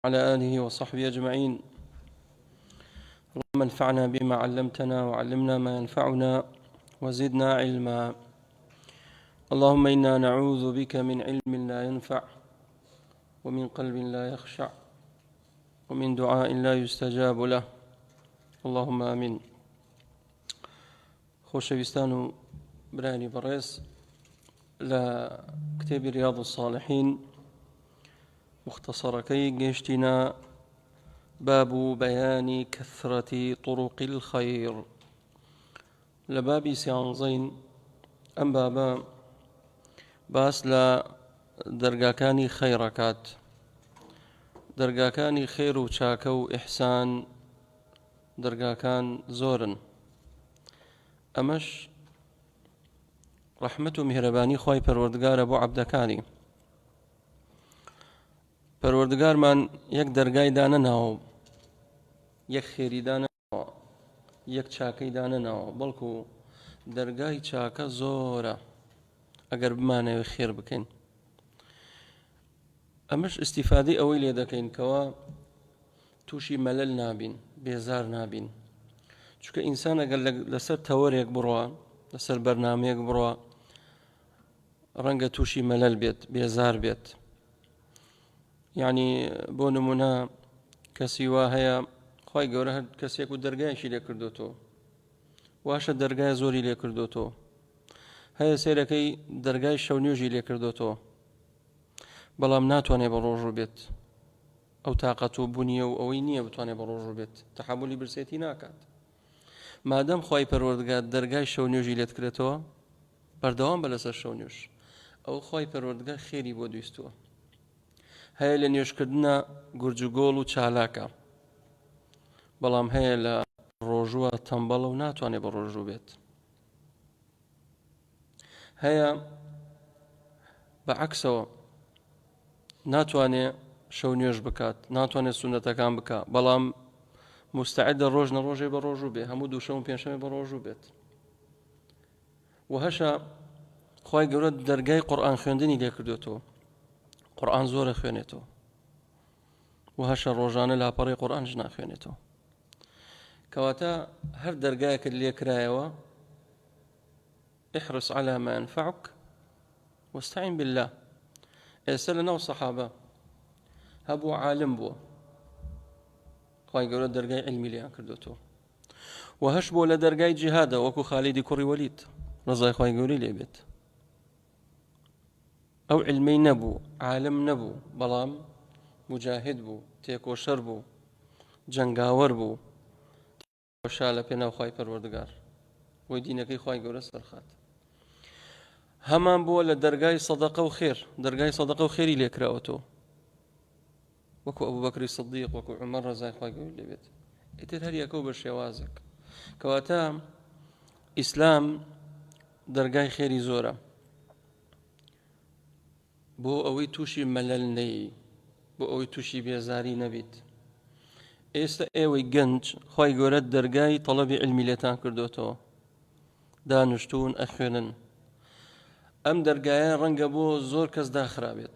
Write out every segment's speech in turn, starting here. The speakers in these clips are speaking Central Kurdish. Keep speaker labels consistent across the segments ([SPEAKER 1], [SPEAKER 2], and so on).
[SPEAKER 1] على آله وصحبه أجمعين. اللهم انفعنا بما علمتنا وعلمنا ما ينفعنا وزدنا علما. اللهم إنا نعوذ بك من علم لا ينفع ومن قلب لا يخشع ومن دعاء لا يستجاب له. اللهم آمين. خۆشەویستان و برانی بەڕێز، لە کتێبی ریاض الصالحین مختصرەکەی گەیشتینە باب بيان كثرة طرق الخير. لبابي سيانزين أم بابا باس لا درجاكاني خيركات، درجاكاني خير وشاكو إحسان، درجاكان زورن أمش رحمة مهرباني خوي پروردگار أبو عبدكاني. پروردگار من يك درجاي دانا ناو، یەک خێری دانەنەوە، یەک چاکەی دانەنەوە، بەڵکو دەرگای چاکە زۆرە ئەگەر بمانەوێت خێر بکەین. ئەمەش ئیستیفادەی ئەوەی لێ دەکەین کەوا تووشی مەلەل نابین، بێزار نابین. چونکە ئینسان ئەگەر لەسەر تەوەرێک بڕوە، لەسەر بەرنامەیەک بڕوە، ڕەنگە تووشی مەلەل بێت، بێزار بێت. یعنی بۆ نمونە کەسی وا هەیە خی گەورە هەر کەسێک و دەرگایشی لێ کردوتەوە، واشە دەرگای زۆری لێ کردوتەوە، هەیە سێرەکەی دەرگای شەونێژی لێ کردوتەوە، بەڵام ناتوانێت بە ڕۆژوو بێت. ئەو تااقەت و بوونیە و ئەوەی نییە بتوانێت بە ڕۆژوو بێت، تەحملی برسێتی ناکات. مادەم خی پەروەردگار دەرگای شەونێژی لێت کرێتەوە، بەردەوام بە لەسەر شەونێژ، ئەو خی پەروەردگار خێری بۆ دویستووە. هەیە لە نوێژکردنە گورج و گۆڵ و چالاکە، بەڵام هەیە لە ڕۆژووە تەمبەڵە و ناتوانێت بە ڕۆژوو بێت. هەیە بەعەکسەوە ناتوانێت شەو نوێژ بکات، ناتوانێت سونەتەکان بکات، بەڵام مستعدە ڕۆژ نەڕۆژێ بە ڕۆژوو بێت، هەموو دووشەم و پێنجشەمێ بە ڕۆژوو بێت. و هەشە خی گەورە دەرگای قورئان خوێندنی لێ کردوێتەوە، قورئان زۆرە خوێنێتەوە، و هەشە ڕۆژانە لاپەڕی قورئانش ناخوێنێتەوە. کەواتە هەر دەرگایەکە لێ کرایەوە، احرص على ما ينفعك واستعين بالله. ئێستا لەناو سەحابە هەبوو عالم بووە، خی گەورە دەرگای علمی لێیان کردوێتەوە، و هەش بۆ لە دەرگای جیهادە، وەکو خالیدی کوڕی وەلید ڕزای خی گەورەی لێ بێت. ئەو علمەی نەبوو، عالم نەبوو، بەڵام مجاهد بوو، تێکۆشەر بوو، جەنگاوەر بوو، شا لە پێناو خی پەروەردگار بۆی دینەکەی خی گەورە سەرخات. هەمان بووە لە دەرگای سەدەقە و خێر، دەرگای سەدەقە و خێری لێکراوەتەوە، وەکو ئەبوو بەکری سیدیق، وەکو عومەر ڕزای خی گەورەی لێ بێت. ئیتر هەر یەکەو بە شێوازێک. کەواتە ئیسلام دەرگای خێری زۆرە، بۆ ئەوەی تووشی مەلەل نەی، بۆ ئەوەی تووشی بێزاری نەبیت. ئێستا ئێوەی گەنج خی گەورە دەرگای تەڵەبی علمی لێتان کردوێتەوە، دانیشتوون ئەخوێنن. ئەم دەرگایە ڕەنگە بۆ زۆر کەس داخرابێت،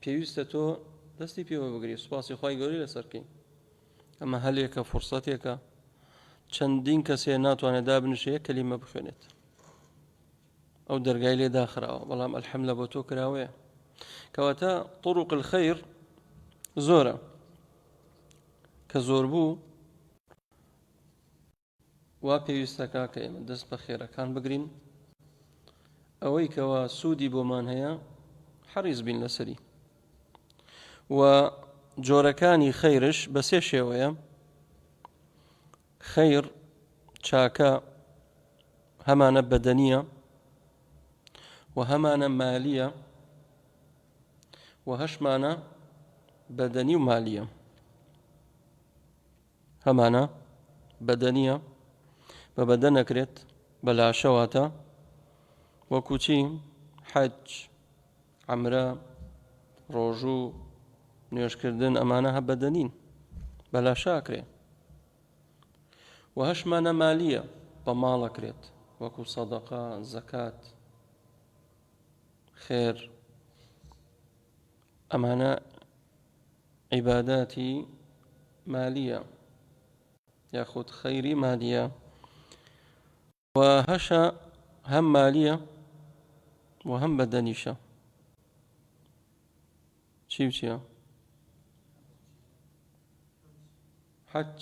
[SPEAKER 1] پێویستە تۆ دەستی پێوە بگری، سوپاسی خی گەورەی لەسەرکەی. ئەمە هەلێکە، فرسەتێکە، چەندین کەسێ ناتوانێت دابنیشێ یەک کەلیمە بخوێنێت. ئەو دەرگای لێ داخراوە، بەڵام ئەلحەمدولە بۆ تۆ کراوەیە. کەواتە طرق الخەیر زۆرە، کە زۆر بوو وا پێویستەکە کە ئێمە دەست بە خێرەکان بگرین، ئەوەی کەوا سوودی بۆمان هەیە حەریص بین لەسەری. و جۆرەکانی خەیرش بە سێ شێوەیە. خەیر چاکە هەمانە بەدەنیە، و هەمانە مالیە، و هەشمانە بەدەنی و مالیە. هەمانە بەدەنیە، بە بەدەن ئەکرێت، بە لاشەواتە، وەکو چی؟ حەج، عەمرە، ڕۆژوو، نوێژکردن، ئەمانە هە بەدەنین، بە لاشە ئەکرێت. و هەشمانە مالیە، بە ماڵ ئەکرێت، وەکو سەدەقە، زەکات، خێر. ئەمانە عباداتی مالیە یاخود خەیری مالیە و هەشە هەم مالیە و هەم بەدەنیشە. چی و چییە؟ حەج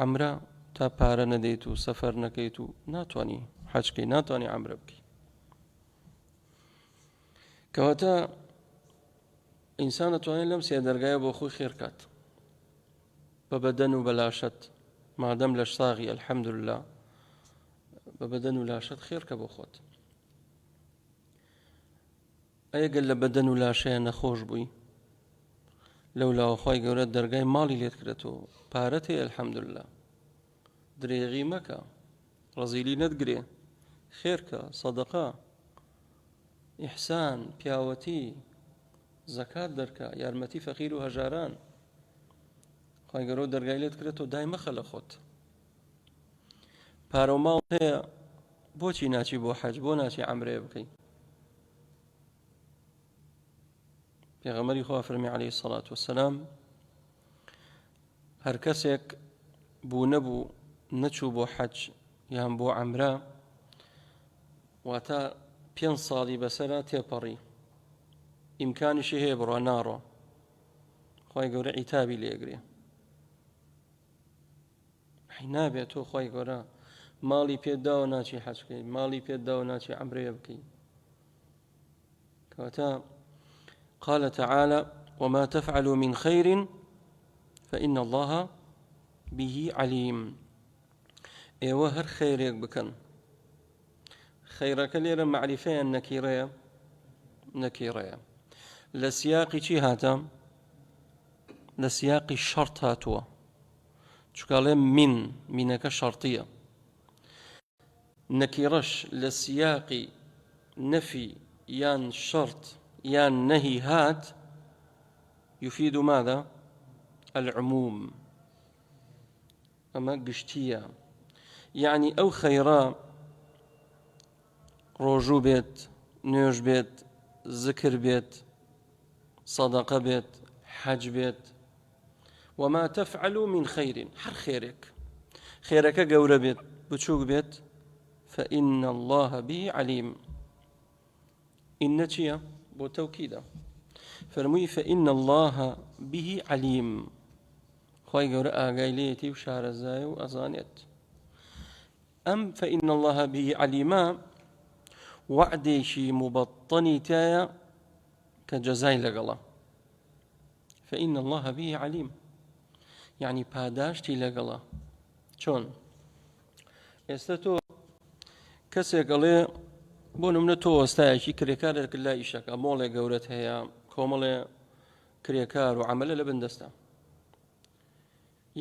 [SPEAKER 1] عەمرە تا پارە نەدەیت و سەفەر نەکەیت و ناتوانی حەجکەی، ناتوانی عەمرە بکەی. کەواتە ئینسان دەتوانێت لەم سێ دەرگایە بۆ خۆی خێر کات بە بەدەن و بەلاشەت، مادەم لە ساغی ئەلحەمدوللا بە بەدەن و لاشەت خێرکە بۆ خۆت. ئەگەر لە بەدەن و لاشەیە نەخۆش بووی لەولاوە خۆی گەورە دەرگای ماڵی لێت کرێتەوە، پارەت هەیە ئەلحەمدوللا، درێغی مەکە، ڕەزیلی نەتگرێ، خێرکە، سەدەقە، ئیحسان، پیاوەتی، زەکات دەرکە، یارمەتی فەقیر و هەژاران. خۆی گەورە دەرگای لێت کرێتەوە دای مەخە لە خۆت. پارە و ماڵ هەیە بۆچی ناچی بۆ حەج، بۆ ناچی عەمرەیە بکەی؟ پێغەمبەری خوا فەرمی عەلەیهی سەڵات وەسەلام هەر کەسێک بوو نەبوو نەچوو بۆ حەج یان بۆ عەمرە واتە 5 ساڵی بەسەرە تێپەڕی، ئیمکانیشی هەیە بڕوا ناڕۆ، خۆی گەورە عیتابی لێگرێ. نابێت تۆ خۆی گەورە ماڵی پێداوە ناچی حەج بکەی، ماڵی پێداوە ناچی عەمرەیە بکەی. کەواتە قال تعالى وما تفعلوا من خير فإن الله به عليم. ئێوە هەر خەیرێک بکەن، خەیرەکە لێرە معریفەیە نەکیڕەیە لە سیاقی چی هاتە؟ لە سیاقی شەرت هاتووە، چکاڵێ مینەکە شەرتیە. نەکیڕەش لە سیاقی نەفی یان شەرت یان نەهی هات يفيد ماذا؟ العموم. ئەمە گشتیە، یعنی ئەو خەیرە ڕۆژوو بێت، نوێژ بێت، زکر بێت، سەدەقە بێت، حەج بێت، وما تفعلوا من خير، هەر خێرێک، خێرەکە گەورە بێت بچووک بێت، فإن الله به عليم. إن چییە؟ بۆ تەوکیدە، فەرمووی فإن الله به عليم، خۆی گەورە ئاگای لێیەتی و شارەزایە و ئەزانێت. ئەم فإن الله به عليما وعدێکی مبەطەنی تایە کە جەزای لەگەڵە. فإن الله به عليم يعني پاداشتی لەگەڵە. چۆن؟ ئێستا تۆ کەسێک ئەڵێ بۆ نمونە تۆ ئەستایەکی کرێکارێک لای ئیشەکە، مۆڵێک گەورەت هەیە، کۆمەڵێ کرێکار و عەمەلە لە بندەستە،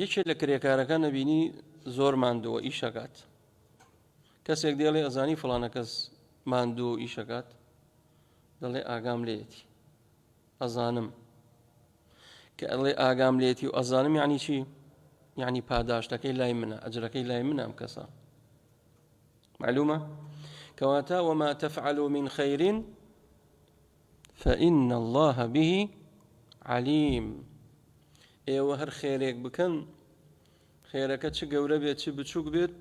[SPEAKER 1] یەکێک لە کرێکارەکان نەبینی زۆر ماندووە ئیشەکات، کەسێک دێڵێ ئەزانی فڵانە کەس ماندوو ئیشەکات، دەڵێ ئاگام لێتی ئەزانم، کە ئەڵێ ئاگام لێتی و ئەزانم یعنی چی؟ یعنی پاداشتەکەی لای منە، ئەجرەکەی لای منە ئەم کەسە. معلومە؟ كواتا وما تفعلوا من خير فإن الله به عليم. ئێوە هەر خێرێک بکەن، خێرەکە چ گەورە بێت چ بچووک بێت،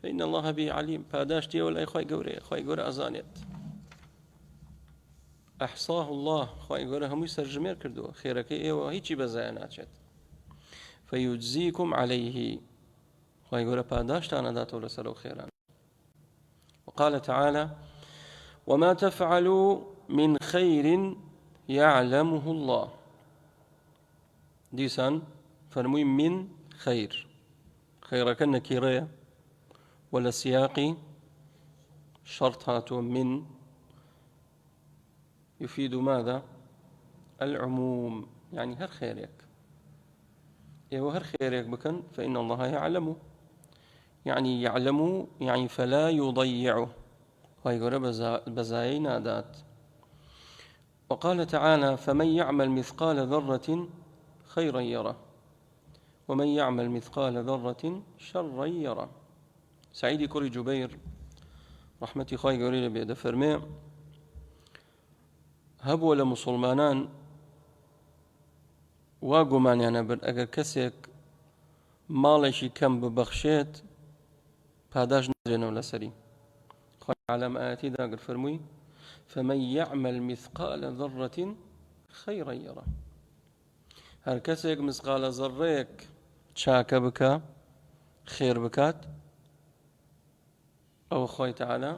[SPEAKER 1] فإن الله به عليم، پاداشتی ئێوە لای خۆی گەورەیە، خۆی گەورە ئەزانێت. ئەحصاه الله، خۆی گەورە هەمووی سەرژمێر کردووە، خێرەکەی ئێوە هیچی بەزایە ناچێت. فيجزيكم عليه، خۆی گەورە پاداشتان ئەداتەوە لەسەر ئەو خێران. وقال تعالى وما تفعلوا من خير يعلمه الله. دیسان فەرمووی من خير، خێرەکە نەکیڕەیە ولا سياقي شرط هاتو من يفيد ماذا؟ العموم، يعني هر خيرك وهر خيرك بكن فإن الله يعلمه، يعني يعلمه يعني فلا يضيعه، ويقول بزاي نادات. وقال تعالى فمن يعمل مثقال ذرة خيرا يره ومن يعمل مثقال ذرة شرا يره. سعيد كوري جبير رحمتي خواهي قولي بيد فرمي هبوا لمسلمانان وا گومانیانە برد ئەگەر کەسێک ماڵێکی کەم ببەخشێت پاداش نادرێنەوە لەسەری. خۆی عەلەم ئاەتی داگر فەرمووی فمن يعمل مثقال ذرة خيرا يره. هەر کەسێک مسقالە زەڕەیەک چاکە بکە خێر بکات ئەوە خۆی تەعالە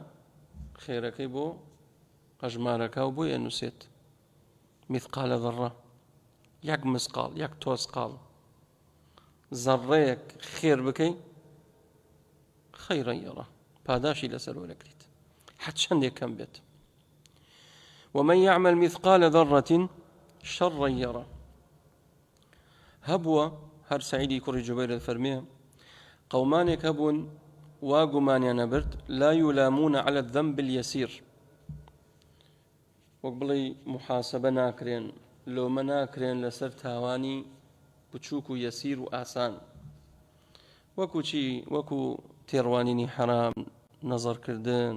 [SPEAKER 1] خێرەکەی بۆ هەژمارەکە و بۆ ئەنووسێت. مثقال ذرة یەک مسقال یەک تۆسقاڵ زەڕەیەک خێر بکەی خەیرا یەڕە پاداشی لەسەر وەرەگریت حەت چەندێک کەم بێت. ومن يعمل مثقال ذرة شرا يره. هەبووە هەر سعیدی کوڕی جوبەیر فەرمێ قەومانێک هەبوون وا گومانیان نەبرد لا يلامون على الذنب اليسير، وەک بڵێ محاسبە ناکرێن لۆمە ناکرێن لەسەر تاوانی بچووک و یەسیر و ئاسان، وەکو چی؟ وەکو تێڕوانینی حرام، نەزەرکردن،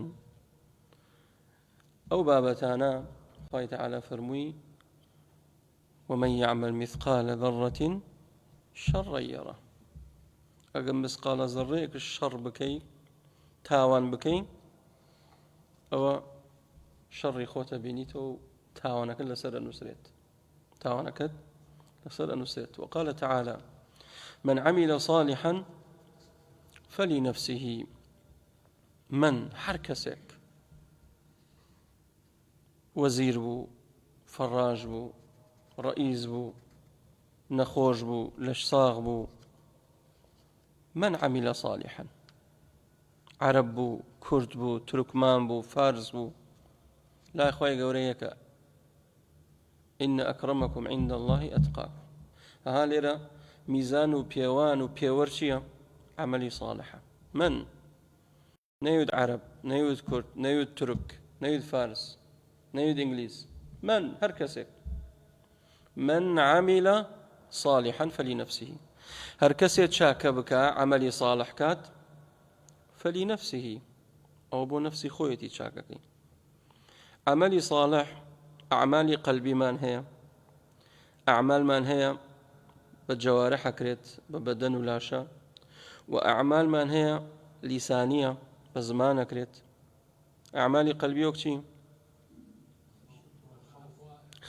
[SPEAKER 1] ئەو بابەتانە خۆی تەعالە فەرمووی ومن يعمل مثقال ذرة شرا يره. ئەگەر مسقالە زەڕەیەک شەڕ بکەی تاوان بکەی ئەوە شەڕی خۆتە بینیتەوە و تاوانەکەت لەسەر ئەنووسرێت، تاوانەکەت لەسەر ئەنووسرێت. وقال تعالى من عمل صالحا فلنفسه. من هەر کەسێک وەزیر بوو، فەڕاژ بوو، ڕئیس بوو، نەخۆش بوو، لەش ساغ بوو، من عمل صالحا، عرب بوو، کورد بوو، تورکمان بوو، فارس بوو، لا خۆی گەورەیەکە إن أكرمكم عند الله أتقاكم. ها لێرە میزان و پێوان و پێوەەر چییە؟ عملی صالحە. من نەیوت عرب، نەیوت کورد، نەیوت تورک، نەیوت فارس، نەیوت ئینگلیز، من هەر کەسێک من عمل صالحا فلنفسه. هەر کەسێک چاکە بکە عملی صالح کات فلنفسه ئەو بۆ نفسی خۆیەتی چاکەکەی. عملی صالح ئەعمالی قەلبیمان هەیە، ئەعمالمان هەیە بە جەوارح ئەکرێت بە بەدەن و لاشە، و ئەعمالمان هەیە لیسانیە بە زمان ئەکرێت. ئەعمالی قەلبی وەک چی؟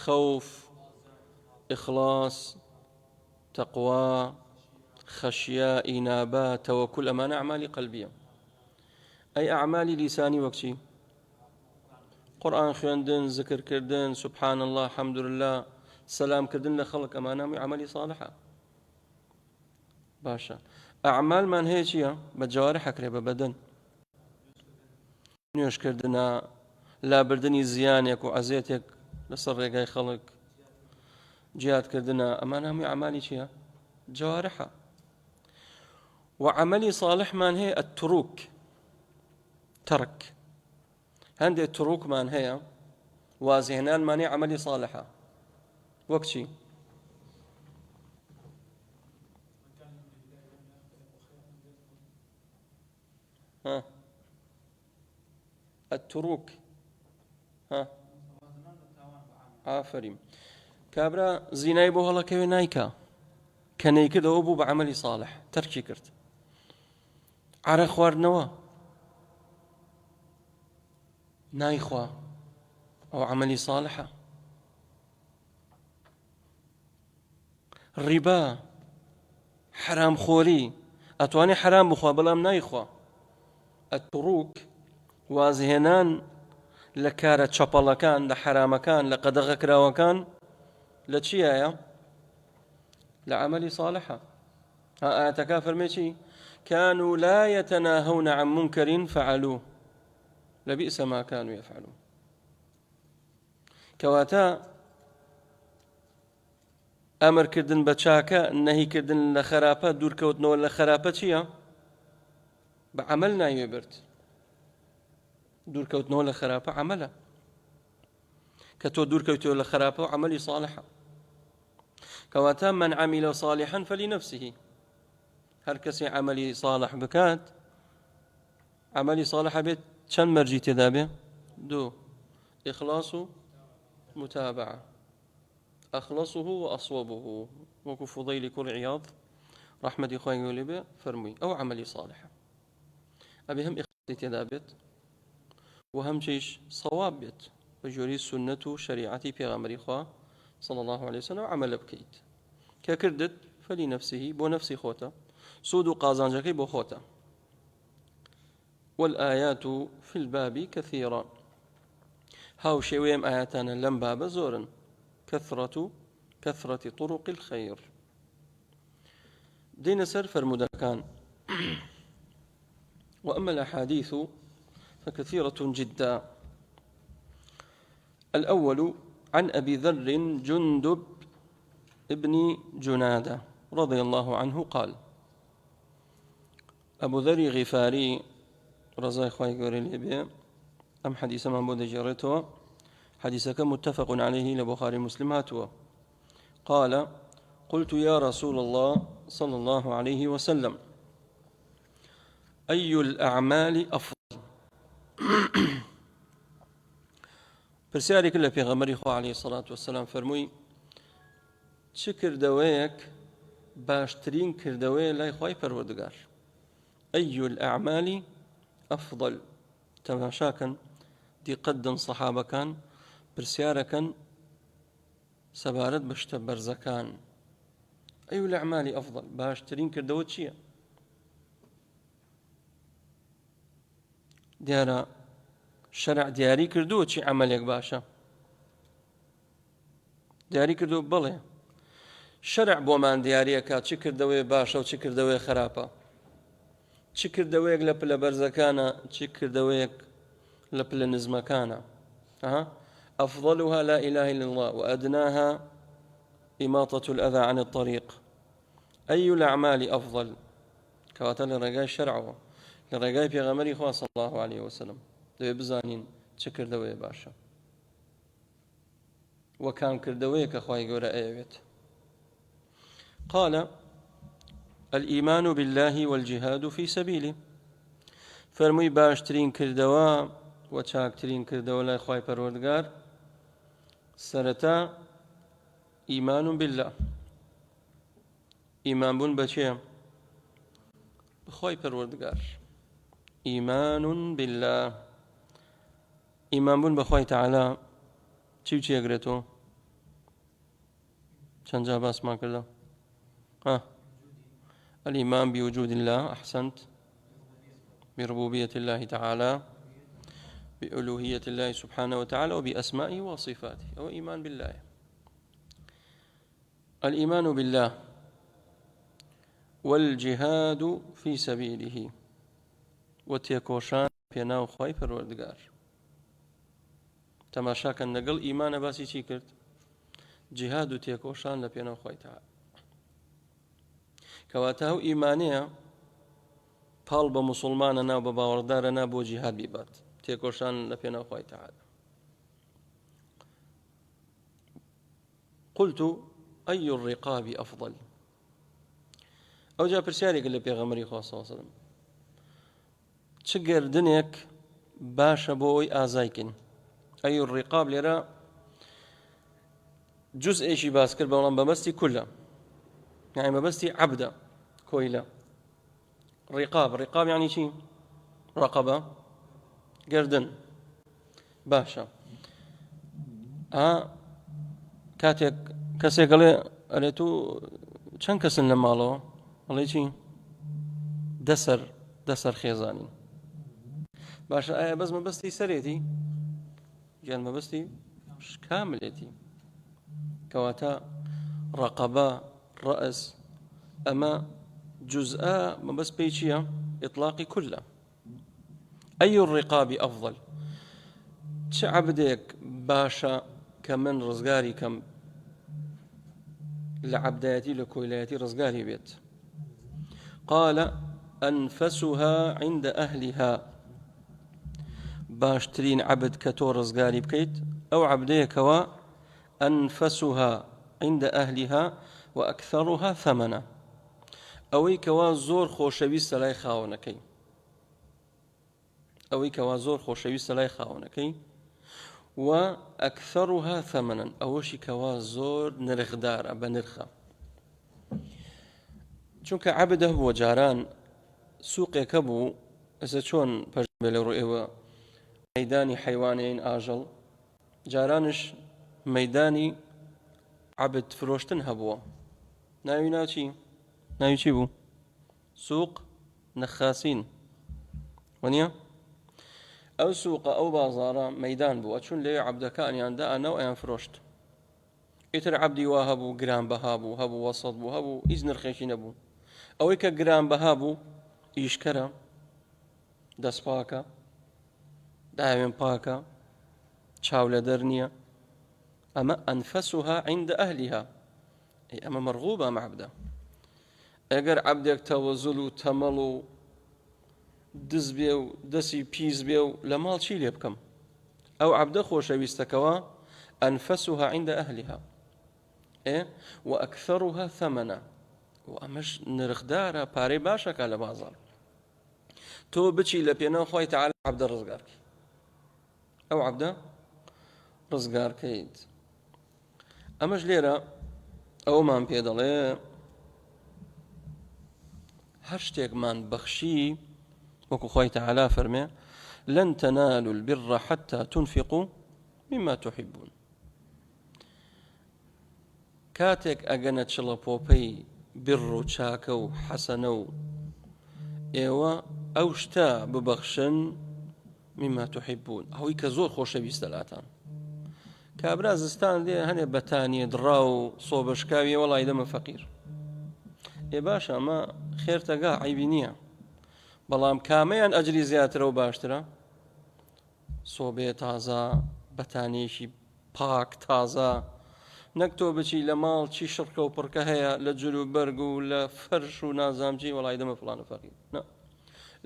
[SPEAKER 1] خەوف، ئیخلاص، تەقوا، خەشیە، ئینابە، تەوەکل، ئەمانە ئەعمالی قەلبیە. ئەی ئەعمالی لیسانی وەک چی؟ قورئان خوێندن، زکرکردن، سبحان الله، حەمد لله، سەلامکردن لە خەڵک، ئەمانە عەمەلی صالحە. باشە ئەعمالمان هەیە چییە؟ بە جەوارح ئەکرێت بە بەدەن، نوێشکردنە، لابردنی زیانێک و عەزێتێک لەسەر ڕێگای خەڵک، جیادکردنە، ئەمانە هەمووی ئەعمالی چییە؟ جەوارحە. و عەمەلی صالحمان هەیە ئەتتروک، تەرک. هەندێک تروکمان هەیە وازهێنانمان هەیە عەمەلی صالحە، وەک چی؟ التروك ئافرین. کابرا زینای بۆ هەڵەکەوێ نایکا کە نەیکردەوە بوو بە عەمەلی صالح، تەرکی کرد. عەرە خواردنەوە نایخوا، ئەو عەمەلی صالحە. ڕیبا، حرام خۆری، ئەتوانێ حرام بخوا بەڵام نایخوا. ئەتتروک وازهێنان لە کارە چەپەڵەکان، لە حرامەکان، لە قەدەغەکراوەکان لە چیایە؟ لە عەمەلی صالحە. ئاەتەکە فەرمێ چی؟ كانوا لا يتناهون عن منكر فعلوه لبئس ما كانوا يفعلون. کەواتە ئەمرکردن بە چاکە، نەهیکردن لە خراپە، دوورکەوتنەوە لە خراپە چییە؟ بە عەمەل ناوێ برد. دوورکەوتنەوە لە خراپە عەمەلە، کە تۆ دوورکەوتەوە لە خراپە و عەمەلی صالحە. کەواتە من عمل صالحا فلنفسه. هەر کەسێ عەمەلی صالح بکات، عەمەلی صالح بێت چەند مەرجی تێدا بێ؟ دوو: ئیخلاص و متابعە. أخلصه وأصوبه. وكو فضيل كل عياض رحمة إخواني يقول به فرمي أو عملي صالحة أبي هم إخلاصي تدابت وهم شيش صواب بيت وجوري سنة شريعتي في غمر إخوة صلى الله عليه وسلم عمل بكيت ككردت فلنفسه بو نفسي خوتا سود قازانجكي بو خوتا. والآيات في الباب كثيرة هاو شويم آياتنا لم باب زورا كثرة طرق الخير. دين سر فرمودكان وأما الأحاديث فكثيرة جدا. الأول عن أبي ذر جندب ابن جنادة رضي الله عنه قال أبو ذر غفاري رضي الله عنه أم حديث من بود جريته حديثك متفق عليه لبخاري مسلم هاتوا قال قلت يا رسول الله صلى الله عليه وسلم أي الأعمال أفضل برسالة كلها في غمر إخوة عليه الصلاة والسلام فرموي شكر دويك باشترين كردوي لا إخوة پروردگار. أي الأعمال أفضل تماشاكا دي قدن صحابة كان برسيارة كان سبارت بشتبر زكان. أي الأعمال أفضل باشترين كردوت شيء ديارة شرع دياري كردوت شي عملك باشا دياري كردو بلي شرع بومان ديارية كات چی کردوی باشا و چی کردوی خراپا چی کردویک لپل برزكانا چی کردویک لپل نزمكانا. أفضلها لا إله إلا الله وأدناها إماطة الأذى عن الطريق. أي الأعمال أفضل كواتل لرقاي شرعه لرقاي في غمري خواه صلى الله عليه وسلم دوي بزانين چكر دوي باشا وكام كردويك أخوائي قورا أيوت. قال الإيمان بالله والجهاد في سبيله فرمي باشترين كردوا وچاكترين كردوا لا أخوائي پروردگار سرتا إيمان بالله إيمان بون بچه بخوائي پروردگار إيمان بالله إيمان بون بخوائي تعالى چی اگرتو چند جا باس ما کرده الإيمان بوجود الله أحسنت بربوبية الله تعالى بألوهية الله سبحانه وتعالى وبأسمائه وصفاته أو إيمان بالله. الإيمان بالله والجهاد في سبيله وتيكوشان بيناو خواي پروردگار تماشاكا نقل إيمان باسي چي کرد جهاد تيكوشان لبيناو خواي تعالى كواتاو إيمانية پال بمسلماننا وبباوردارنا بو جهاد بيبات تيكوشان لبيناو خواي تعالى. قلت أي الرقاب أفضل أو جاء برسالي قال لي بيغمري خواه صلى الله عليه وسلم چقر دنيك باشا بوي آزايكن. أي الرقاب لرا جزء إيشي باسكر بولان بمستي كله يعني بمستي عبدا كويلة. رقاب يعني شيء رقبة قردن باشا كاتك كسي قال أريتو چند كسن لمالو والله شيء دسر خيزاني باشا بس ما بستي سريتي جان ما بستي مش كاملتي كواتا رقبة رأس أما جزء ما بس بيشيا إطلاقي كله. أي الرقاب أفضل عبدك باشا كمن رزقاري كم لعبداتي لكويلاتي رزقاري بيت. قال أنفسها عند أهلها باشترين عبد كتور رزقاري بكيت أو عبديك أنفسها عند أهلها وأكثرها ثمنا أوي كوا زور خوشويست لاي خاونكي وأكثرها ثمنا أوشي كوا زور نرخدار بنرخة چونکە عبده بووە جاران سووقێکە بوو ئەسە چۆن پەرژێ لە ڕوئێوە مەدانی حیوانین ئاژەڵ جارانش مەدانی عبد فرۆشتن هەبووە ناوی چی بوو سووق نەخاسین وەنیە ئەو سووقە ئەو بازاڕە مەدان بووە چون لێ عەبدەکانیاندا ئەنەو ئەیان فرۆشت ئیتر عەبدی وا هەبوو گرانبەها بوو هەبوو وەسەط بوو هەبوو هیچ نرخێکی نەبوو ئەوەی کە گرانبەها بوو ئیشکەرە دەستپاکە داوێن پاکە چاو لە دەر نییە ئەمە ئەنفەسوها عند ئەهلیها ئەمە مەرغوبە ئەم عەبدە ئەگەر عەبدێک تەوەزول و تەمەڵ و دز بێ و دەستی پیس بێ و لە ماڵ چی لێ بکەم ئەو عەبدە خۆشەویستەکەوە ئەنفەسوها عند ئەهلیها وأكثرها ثمنا وأمش نرخدارە پارەی باشەکە لە بازار تۆ بچی لە پێناو خۆی تەعالی عەبدە ڕزگارکەی ئەو عەبدە ڕزگارکەیت ئەمەش لێرە ئەومان پێ دەڵێ هەر شتێکمان بەخشی وەکو خۆی تەعالی فەرمێ لن تنالوا البر حتى تنفقوا مما تحبون کاتێک ئەگەنە چڵە پۆپەی بڕ و چاکە و حەسەنە و ئێوە ئەو شتە ببەخشن مما تحبون ئەوەی کە زۆر خۆشەویستە لاتان کابرا زستان دێ هەنێ بەتانیە دڕا و سۆبەشکاویە وەڵای دەمە فەقیر باشە ئەمە خێرتەگا عیبی نییە بەڵام کامەیان ئەجری زیاترە و باشترە سۆبێ تازە بەتانیەکی پاک تازە نەک تۆ بچی لە ماڵ چی شڕکە و پڕکە هەیە لە جل و بەرگ و لە فەرش و نازامجی وەڵای دەمە فڵانە فەقیر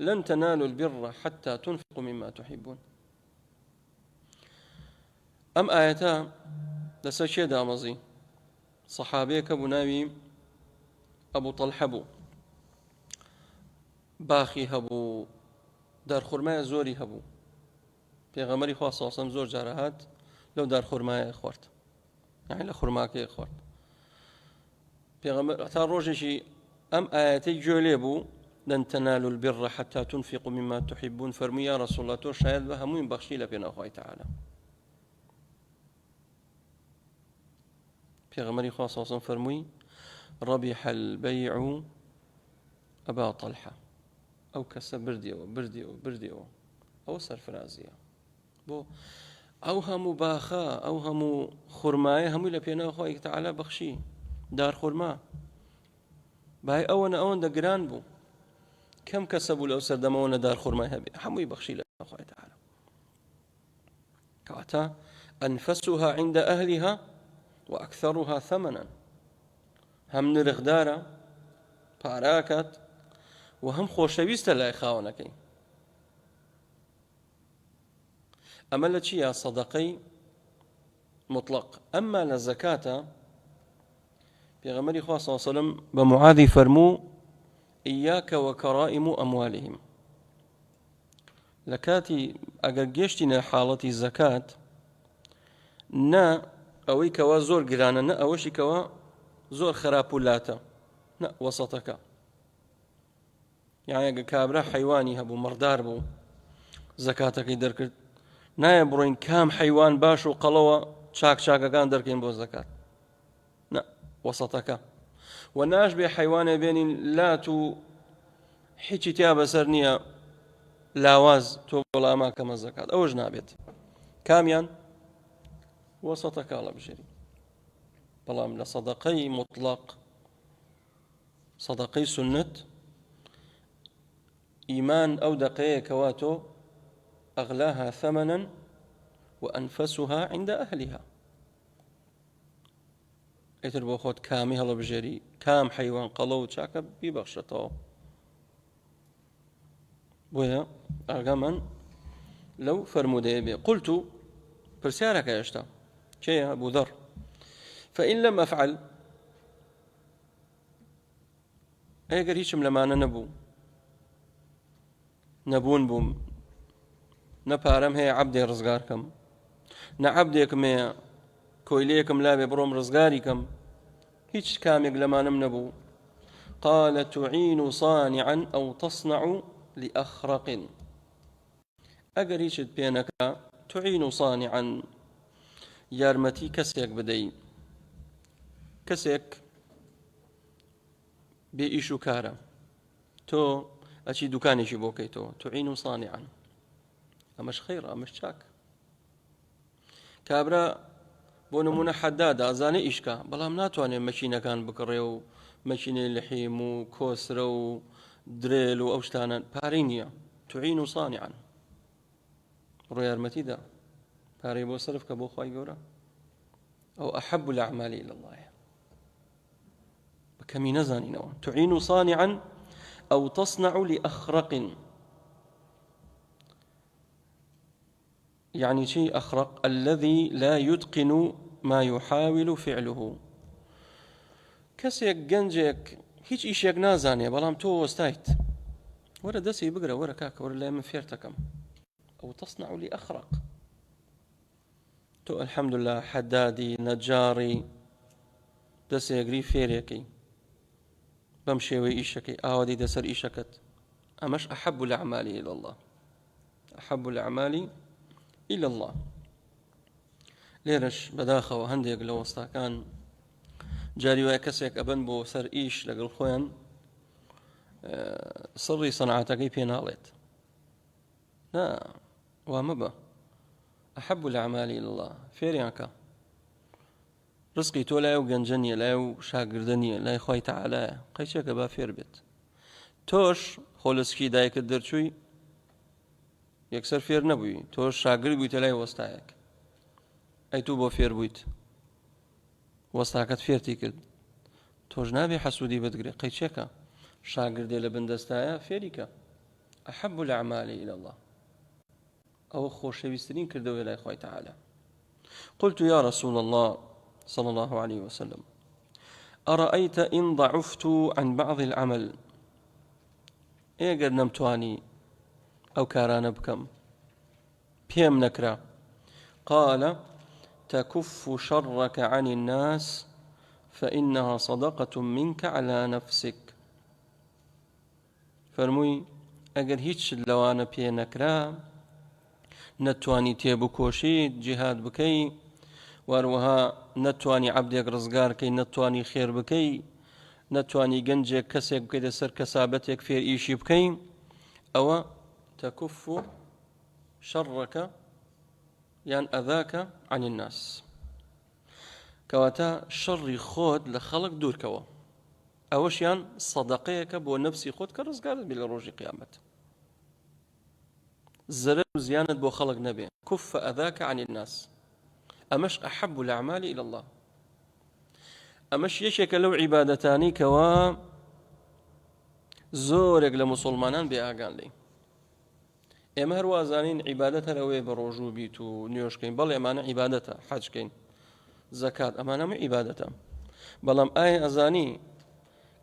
[SPEAKER 1] لن تنالوا البر حتى تنفقوا مما تحبون ئەم ئاەتە لەسەر چێ دامەزی سەحابەیەکە بوو ناوی ئەبوو تەلحە بوو باخی هەبوو دارخورمایە زۆری هەبوو پێغەمبەری خوا صلی الله علیه و سلم زۆر جارە هات لەو دارخورمایە خوارد یعنی لە خورماکەی خوارد پێغەمبەر تا ڕۆژێکی ئەم ئاەتەی گوێ لێ بوو لن تنالوا البر حتى تنفقوا مما تحبون فەرمووی یا رسول الله تۆ شاید بە هەمووی بەخشی لە پێناو خۆی تەعالی پێغەمبەری خوا صلی الله علیه و سلم فەرمووی ربح البيع أبا طلحة ئەو کەسە بردیەوە ئەوە سەرفرازیە بۆ ئەو هەموو باخە ئەو هەموو خورمایە هەمووی لە پێناو خۆی تەعالی بەخشی دار خورما بای ئەوەندە گران بوو کەم کەسە بوو لەو سەردەمەوە دار خورمای هەبێ هەمووی بەخشی لە خۆی تەعالی کەواتە ئەنفەسوها عند ئەهلیها وأكثرها ثمنا هم نرخدارە پاراکات و هەم خۆشەویستە لای خاوەنەکەی ئەمە لە چیە سەدەقەی مطلق ئەمما لە زەکاتە پێغەمبەری خوا صلی الله علیه و سلم بە معاذی فەرموو ئیاکە وەکەڕائم ئەموالهم لە کاتی ئەگەر گەشتینە حاڵەتی زەکات نا ئەوەی کەوا زۆر گرانە نە ئەوەشی کەوا زۆر خراپ و لاتە نە وەسەتەکە یعنی ئەگە کابرا حەیوانی هەبوو مەڕدار بوو زەکاتەکەی دەرکرد نایە بڕۆین کام حەیوان باش و قەڵەوە چاکەکان دەرکەین بۆ زەکات نە وەسەتەکە و ناش بێ حەیوانێ بێنین لات و هیچی تیا بەسەر نییە لاواز تۆ وەڵاما کەمە زەکات ئەوەش نابێت کامیان وەسەتەکە لە بژێری بەڵام لە سەدەقەی مطلق سەدەقەی سنت ئیمان ئەو دەقەیەکەوە تۆ أغلاها ثمنا وأنفسها عند أهلها ئیتر بۆ خۆت کامی هەڵە بژێری کام حەیوان قەڵە و چاکە بیبەخشێتەوە بۆیە ئاگامان لەو فەرموودەیە بێ قلت پرسیارەکە هێشتا کێیە ئەبوو ذەڕ فإن لم أفعل ئەگەر هیچم لەمانە نەبوون بووم نەپارەم هەیە عەبدێ ڕزگارکەم نەعەبدێکم هەیە کۆیلەیەکم لابێ بڕۆم ڕزگاریکەم هیچ کامێک لەمانم نەبوو. قال تعين صانعا أو تصنع لأخرق ئەگەر هیچت پێ نەکا تعين صانعا یارمەتی کەسێک بدەی، کەسێک بێ ئیش و کارە، تۆ ئەچی دوکانێکی بۆ بکەیتەوە، تعين صانعا، ئەمەش خەیڕە، ئەمەش چاک. کابرا بۆ نمونە حەدادە ئەزانێ ئیشکە، بەڵام ناتوانێت مەکینەکان بکڕێ و مەکینەی لحیم و کۆسرە و درێل و ئەو شتانە پارەی نییە. تعين صانعا، ڕۆ یارمەتیدا پارەی بۆ سەرف کە بۆ خوای گەورە، ئەو ئەحەب الأعمال إلى الله، بەکەمی نەزانینەوە. تعين صانعا أو تصنع لأخرق، يعني شيء أخرق الذي لا يتقن ما يحاول فعله، کەسێک گەنجێک هیچ ئیشێک نازانێ بەڵام تۆ وەستایت، وەرە دەستی بگرە، وەرە کاکە وەرە لای من فێرتەکەم. أو تصنع لأخرق، تۆ الحەمدولله حەدادی نەجاری دەسێگری فێرێکی بەم شێوەی ئیشەکەی ئاوادی دەسەر ئیشەکەت، ئەمەش أحب الأعمال إلى الله، أحب الأعمال إلى الله. لێرەش بەداخەوە هەندێک لە وەستاکان جاری وایە کەسێک ئەبەن بۆ سەر ئیش لەگەڵ خۆیان سڕی سەنعاتەکەی پێ ناڵێت. نا وا مەبە، أحب الأعمال إلى الله، فێریان کە ڕزقی تۆ لای و گەنجە نییە، لای و شاگردە نییە، لای خوای تەعالایە، قەیچێکە با فێر بێت. تۆش خۆلسکی دایکت دەرچووی یەکسەر فێر نەبووی، تۆش شاگرد بوویتە لای وەستایەک، ئەی تو بۆ فێر بوویت وەستاکەت فێرتی کرد، تۆش نابێ حەسوودی بەدگرێ، قەیچێکە شاگردێ لە بندەستایە فێریکە. أحب الأعمال إلى الله، أو خۆشەویستترین کردەوەی لای خوای تەعالە. قلت يا رسول الله صلى الله عليه وسلم أرأيت إن ضعفت عن بعض العمل، ئێگەر نەمتوانی ئەو کارانە بکەم پێم نەکرا. قال تكف شرك عن الناس فإنها صدقة منك على نفسك، فەرمووی ئەگەر هیچ لەوانە پێ نەکرا، نەتوانی تێبکۆشیت جیهاد بکەی، واروەها نەتوانی عەبدێک ڕزگارکەی، نەتوانی خێر بکەی، نەتوانی گەنجێک کەسێک بکەیتە سەر کەسابەتێک فێر ئیشی بکەی، ئەوە تەکف شەڕەکە یان ئەذاکە عن الناس، کەواتە شەڕی خۆت لە خەڵک دوورکەوە، ئەوەشیان سەدەقەیەکە بۆ نەفسی خۆت کە ڕزگارت بێ لە ڕۆژی قیامەت، زەرەر و زیانت بۆ خەڵک نەبێ. كف أذاك عن الناس، ئەمەش أحب الأعمال إلى الله، ئەمەش یەکێکە لەو عیبادەتانی کەوا زۆرێک لە موسڵمانان بێ ئاگان لێی. ئێمە هەروازانین عیبادەت هەرەوەی بە ڕۆژوو بیت و نوێشکەین، بەڵێ ئەمانە عیبادەتە، حەجکەین، زەکات، ئەمانەمە عیبادەتە، بەڵام ئایا ئەزانی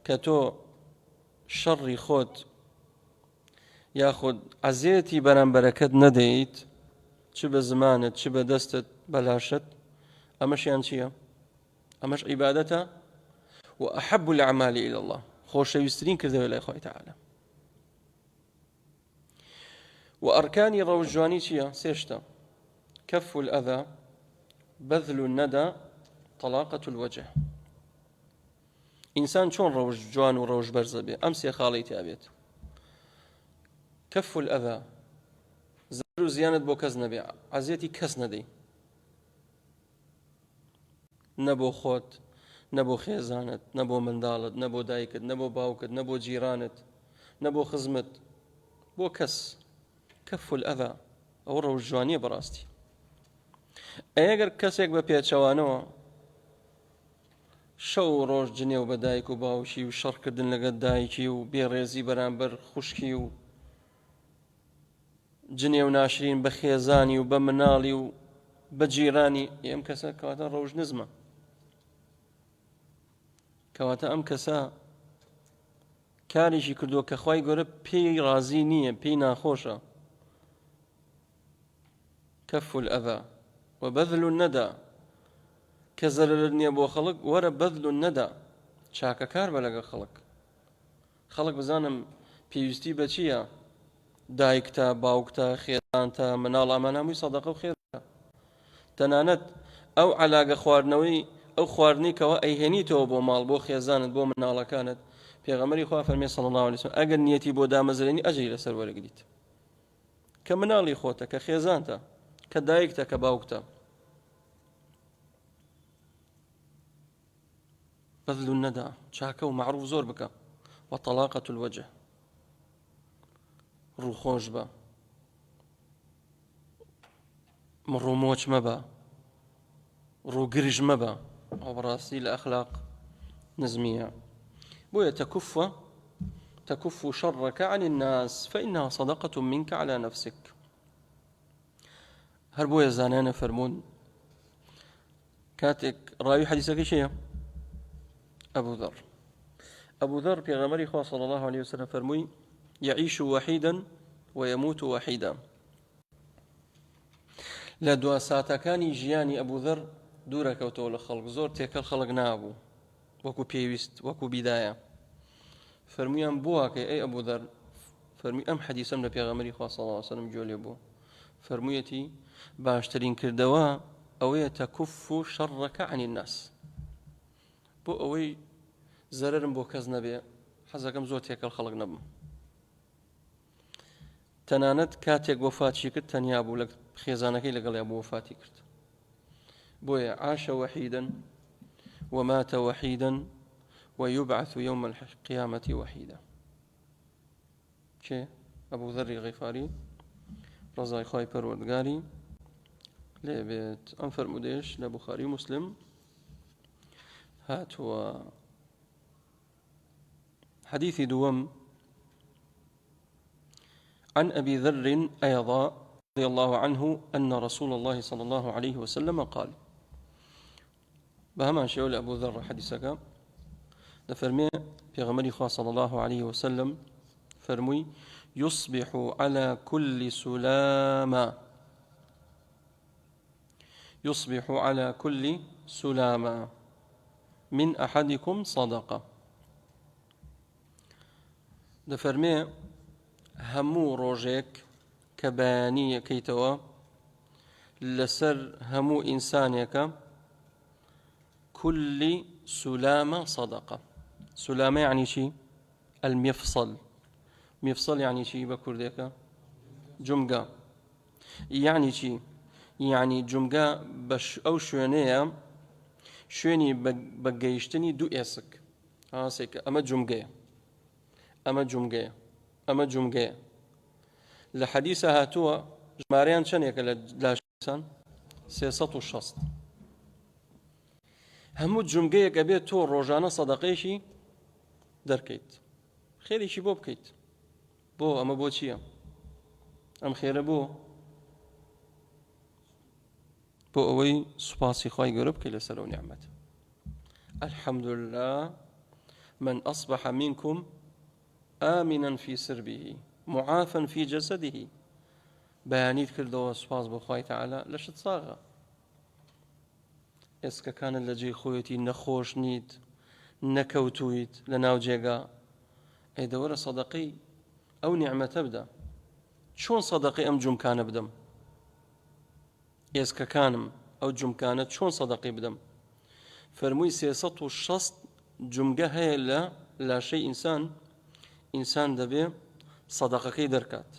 [SPEAKER 1] کە تۆ شەڕی خۆت یاخود عەزیەتی بەرامبەرەکەت نەدەیت، چ بە زمانت چ بە دەستت بەلاشت، ئەمەشیان چییە؟ ئەمەش عیبادەتە و أحب الأعمال إلى الله، خۆشەویستترین کردەوەی لای خوای تەعالە. وأركان روجواني چییە؟ سێشتە: كف الأذى، بذل الندى، طلاقة الوجه. إنسان چۆن ڕەوش جوان و ڕەوش بەرزە بێ؟ ئەم سێ خاڵەی تابێت. كف الأذى، زەر و زیانت بۆ کەس نەبێ، عەزیەتی کەس نەدەی، نەبۆ خۆت، نەبۆ خێزانت، نەبۆ منداڵت، نەبۆ دایکت، نەبۆ باوکت، نەبۆ جیرانت، نەبۆ خزمت، بۆ کەس. كف الأذى، ئەو ڕەوش جوانیە بەڕاستی. ئەگەر کەسێک بە پێچەوانەوە شەو ڕۆژ جنێ و بە دایک و باوکی و شەڕکردن لەگەڵ دایکی و بێڕێزی بەرامبەر خوشکی و جنێ و ناشرین بە خێزانی و بە مناڵی و بە جیرانی، ئەم کەسە کەواتە ڕەوش نزمە، کەواتە ئەم کەسە کارێکی کردووە کە خوای گەورە پێی ڕازی نییە، پێی ناخۆشە. كف الأذى وبذل الندى كزر النيابو خلق ورا بذل الندى شاكا كار بلغ خلق بزانم پێویستی بە چییە؟ دایکتە، باوکتە، خێزانتە، مناڵ ئەمانە هەمووی سەدەقە و خێرە. تەنانەت ئەو عەلاقە خواردنەوەی ئەو خواردنی کەەوە ئەیهێنیتەوە بۆ ماڵ، بۆ خێزانت، بۆ مناڵەکانت، پێغەمبەری خوا فەرمێ صلی الله علیه وسلم ئەگەر نیەتی بۆ دامەزرێنی ئەجری لەسەر وەرەگریت، کە مناڵی خۆتە، کە خێزانتە، کە دایکتە، کە باوکتە. بذل الندى چاکە و معروف زۆر بکە. وطلاقة الوجه ڕووخۆش بە، ڕوومۆچ مەبە، ڕووگرژ مەبە، ئەو بەڕاستی لە ئەخلاق نزمیە. بۆیە تكف شرك عن الناس فإنها صدقة منك على نفسك. هەر بۆیە زانانە فەرموون کاتێک ڕاوی حەدیثەکەی شەیە أبو ذر پێغەمبەری خوا صلى الله عليه وسلم فرمووی يعيش وحيدا ويموت وحيدا. لە دوا ساتەکانی ژیانی ئەبوو ذەر دوورەکەوتەوە لە خەڵک، زۆر تێکەڵ خەڵک نابوو وەکو پێویست، وەکو بیدایە. فەرموویان بۆ واکەی ئەی ئەبوو ذەر؟ فەرمووی ئەم حەدیثەم لە پێغەمبەری خوا صلى الله عليه وسلم گوێ لێ بوو. فەرموویەتی باشترین کردەوە ئەوەیە تەکف شەڕەکە عن الناس، بۆ ئەوەی زەرەرم بۆ کەس نەبێ، حەزەکەم زۆر تێکەڵ خەڵک نەبم. تەنانەت کاتێک وەفاتی کرد تەنیا بوو، لە خێزانەکەی لەگەڵیا بۆ وەفاتی کرد. بۆیە عاش وحيدا ومات وحيدا ويبعث يوم القيامة وحيدا. چێ؟ ئەبوو ذەری غیفاری ڕەزای خوای پەروەردگاری لێ بێت. ئەم فەرمودەیەش لە بوخاری مسلم هاتووە. حديث دوم عن أبي ذر أيضا رضي الله عنه أن رسول الله صلى الله عليه وسلم قال، بهما شيء أبو ذر حديثك لفرمي في غمر خاص صلى الله عليه وسلم فرمي يصبح على كل سلامة من أحدكم صدقة. دەفەرمێ هەموو ڕۆژێک کە بەیانی یەکەیتەوە لەسەر هەموو ئینسانێکە كل سلامة صدقة. سلامة يعني شي؟ المفصل. مفصل يعني شي بكرديكا؟ جمقة. يعني شي؟ يعني جمقة بش أو شوينية شويني بقيشتني دو إسك هاسيك أما جمقة أما جمقة لحديثة هاتوا جماريان شنيك لاشان 360. همو جمقەیەک ئەبێت تۆ ڕۆژانە سەدەقەیەشی دەرکەیت، خێریشی بۆ بکەیت. بۆ ئەمە بۆ چییە؟ ئەم خێرە بۆ ئەوەی سوپاسی خوای گەورە بکەیت لەسەر ئەو نیعمەتە. الحمد لله من أصبح منكم آمنا في سربه معافا في جسده. بەیانیت کردەوە سوپاس بۆ خوای تەعالا لەشت ساغە. ئێسکەکانت لە جێی خۆیەتی نەخۆش نیت، نەکەوتویت لە ناو جێگا، ئەیدەوەرە سەدەقەی ئەو نیعمەتە بدە. چۆن سەدەقەی ئەم جومکانە بدەم؟ ئێسکەکانم ئەو جومکانە چۆن سەدەقەی بدەم؟ فەرمووی 360 جومگە هەیە لە لاشەی ئینسان دەبێ سەدەقەکەی دەرکات.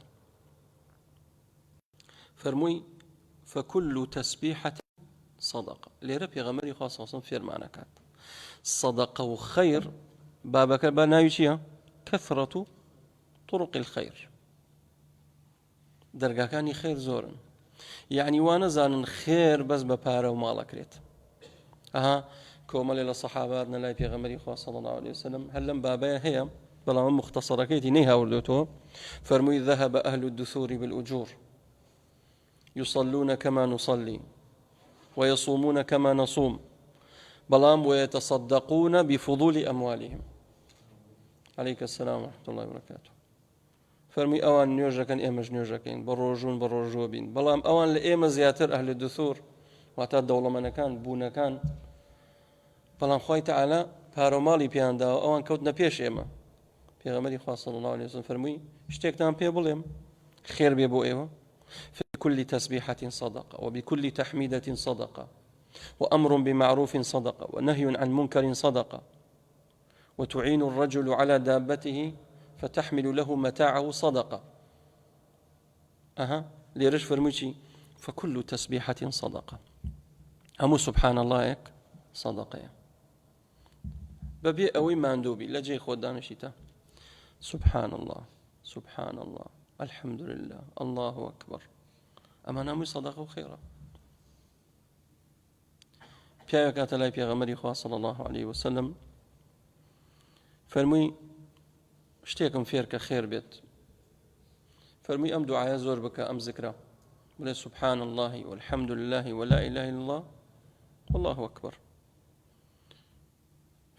[SPEAKER 1] فەرمووی فكل تسبيحة صدقة. لێرە پێغەمبەری خوا صلی الله علیه و سلم فێرمانەکات صدقة و خەیر بابەکە بە ناوی چییە؟ كثرة طرق الخير. دەرگاکانی خێر زۆرن، یعنی وا نەزانن خێر بەس بە پارە و ماڵەکرێت. کۆمەڵێ لە سەحابات نەلای پێغەمبەری خوا صلی الله عليه وسلم هەر لەم بابەیە هەیە، بەڵام مختصەرەکەیەتی نەیهاوردوێتەوە. فەرمووی ذهب أهل الدثور بالأجور يصلون كما نصلي ويصومون كما نصوم بلام ويتصدقون بفضول أموالهم. عليك السلام ورحمة الله وبركاته. فرمي أوان نيوجكن إيمج نيوجكين بروجون بروجوبين بلام أوان لإيم زياتر أهل الدثور واتە دەوڵەمەندەکان بوونەکان بەڵام خوای تەعالا پارۆماڵی پێیانداوە ئەوان کەوتنە پێش ئێمە. پێغەمبەری خوا صلی الله عليه وسلم فەرمووی شتێکتان پێ بڵێم خێر بێ بۆ ئێوە في كل تسبيحة صدقة وبكل تحميدة صدقة وأمر بمعروف صدقة ونهي عن منكر صدقة وتعين الرجل على دابته فتحمل له متاعه صدقة. ليرش فرموشي فكل تسبيحة صدقة. أمو سبحان الله صدقة ببي أوي ماندوبي لجي خودان شتا سبحان الله سبحان الله الحمد لله الله أكبر أما نامي صدقة وخيرا. پیاوە کاتە لای پێغەمبەری خوا صلی الله عليه وسلم فەرمووی شتێکم فێر کە خێر بێت. فەرمووی ئەم دوعایە زۆر بکە ئەم ذکرە بڵێ سبحان الله والحمد لله ولا إله إلا الله والله أكبر.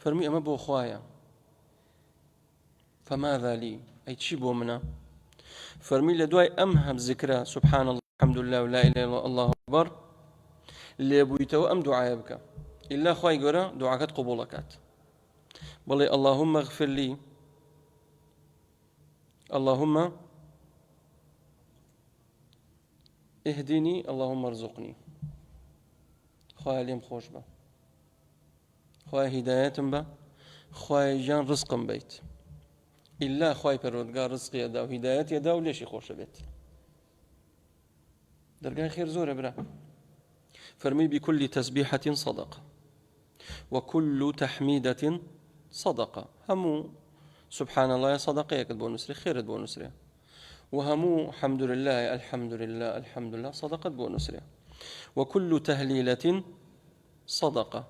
[SPEAKER 1] فەرمووی ئەمە بۆ خوایە. فماذا لي ئەی چی بۆ منە؟ فەرمووی لە دوای ئەم هەم ذکرە سبحان الله والحمد لله ولا إله إلا الله الله أكبر لێبوویتەوە ئەم دوعایە بکە ئیلا خوای گەورە دوعاکەت قبوڵ دەکات. بڵێ اللهم اغفر لي اللهم اهدني اللهم ارزقني خوای لێم خۆش بە خوای هیدایەتم بە خوای ژیان ڕزقم بیت. ئیلا خوای پەروەردگار ڕزقی ئەدا و هیدایەتی ئەدا و لێشی خۆشە بێت. دەرگای خێر زۆرە برا. فرمي بكل تسبيحة صدقة وكل تحميدة صدقة. همو سبحان الله صدقة يكتبون نسري خير تبون نسري وهمو الحمد لله الحمد لله الحمد لله صدقة تبون نسري وكل تهليلة صدقة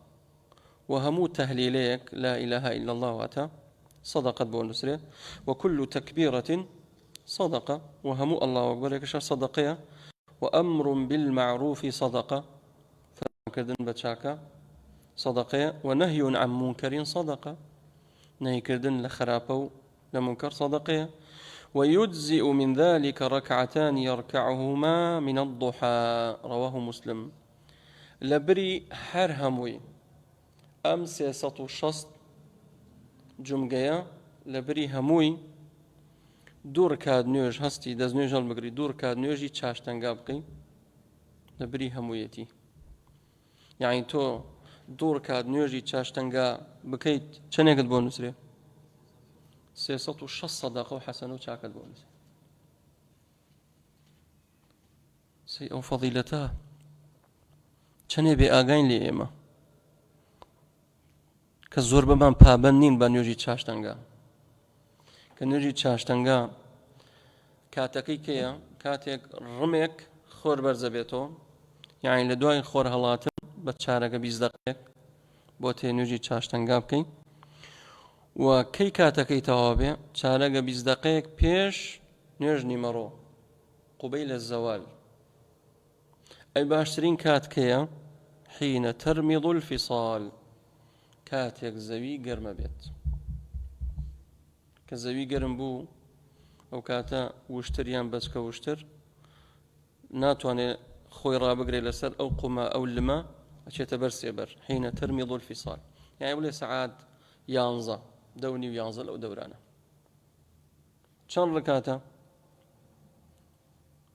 [SPEAKER 1] وهمو تهليليك لا إله إلا الله واتا صدقة تبون نسري وكل تكبيرة صدقة وهمو الله أكبر يكشف صدقية وأمر بالمعروف صدقة كردن بچاكا صدقة ونهي عن منكر صدقة نهي كردن لخرابو لمنكر صدقة ويجزئ من ذلك ركعتان يركعهما من الضحى رواه مسلم. لبري حرهموي أمس سطو شصت جمجيا لبري هموي دور كاد نيوج هستي دز نيوج المقري دور كاد نيوجي تشاشتن قابقي لبري همويتي يعني تو دور كاد نيوجي تشاشتنقا بكيت چنێکت بۆ نووسێ 306 صدقة وحسن وشاكت بۆ نووسێ سي أو فضيلتها چنێ بێ ئاگاین لێ ئێمە کە زۆر بەمان پابەند نین بە نوێژی چاشتەنگا کە نوێژی چاشتەنگا کاتەکەی کەیە کاتێک ڕمێک خۆر بەرزە بێتەوە یعنی لە دوای خۆر هەڵاتن بە چارەگە 20 دقیقەیەک بۆ تێ نوێژی چاشتەنگا بکەین و کەی کاتەکەی تەواو بێ چارەگە 20 دقیقەیەک پێش نوێژ نیمەڕۆ قوبەیل الزەوال. ئەی باشترین کات کەیە حینە تەرمیض الفیصال کاتێک زەوی گەرمە بێت کە زەوی گەرم بوو ئەو کاتە وشتریان بەچکە وشتر ناتوانێت خۆی ڕابگرێت لەسەر ئەو قومە ئەو لمە ئەچێتە بەر سێبەر حینە تەرمیض الفیصال یعنی بڵێ سەعات 11 دەونی و 11 لەو دەورانە. چەند ڕکاتە؟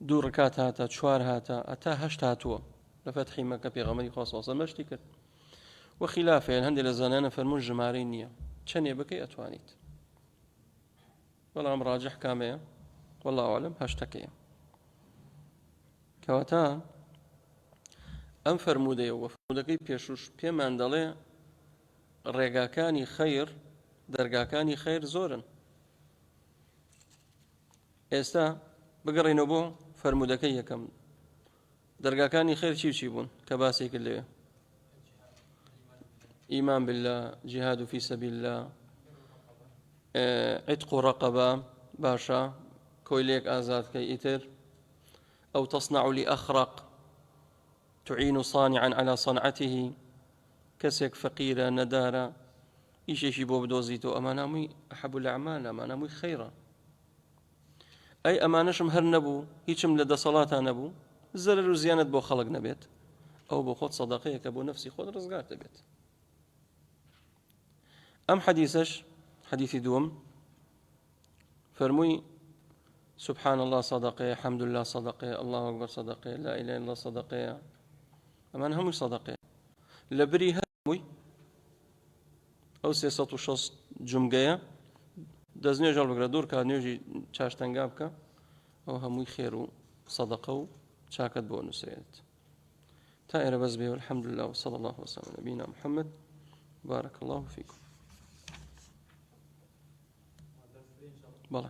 [SPEAKER 1] 2 ڕکات هاتە 4 هاتە ئەتا 8 هاتووە لە فەتحی مەکە پێغەمبەری خوا صلی الله علیه و سلم مەشتی کرد و خلافەیە هەندێک لە زانایان فەرموون ژمارەی نییە چەندێ بکەی ئەتوانیت بەڵام ڕاجح کامەیە والله ئەعلم 8ەکەیە کەواتە ئەم فەرموودەیە و فەرموودەکەی پێشوش پێمان دەڵێ ڕێگاکانی خەیر دەرگاکانی خەیر زۆرن. ئێستا بگەڕێنەوە بۆ فەرموودەکەی یەکەم دەرگاکانی خەیر چی بوون کە باسی کرد لێوێ ئیمان بالله جیهاد فی سەبیل الله عتق رقبة باشا كويليك آزاد كي إتر أو تصنع لأخرق تعين صانعا على صنعته كسك فقيرة ندارة إيش بوب دوزيتو أمانامي أحب الأعمال أمانامي خيرا أي أمانشم هر نبو هيشم لدى صلاة نبو زرر وزيانة بو خلق نبيت أو بخود صدقية كبو نفسي خود رزقار تبيت. أم حديثش حديث دوم فرموي سبحان الله صدقة، الحمد لله صدقة، الله أكبر صدقة، لا إله إلا الله صدقة، أمان هم صدقة لبري هموي أو 360 جمجية دزني جال بقرا دور كان يجي تشاش تنجابك أو هموي خير صدقة شاكت بونس ريت تائر بس به والحمد لله وصلى الله وسلم على نبينا محمد. بارك الله فيكم. بلى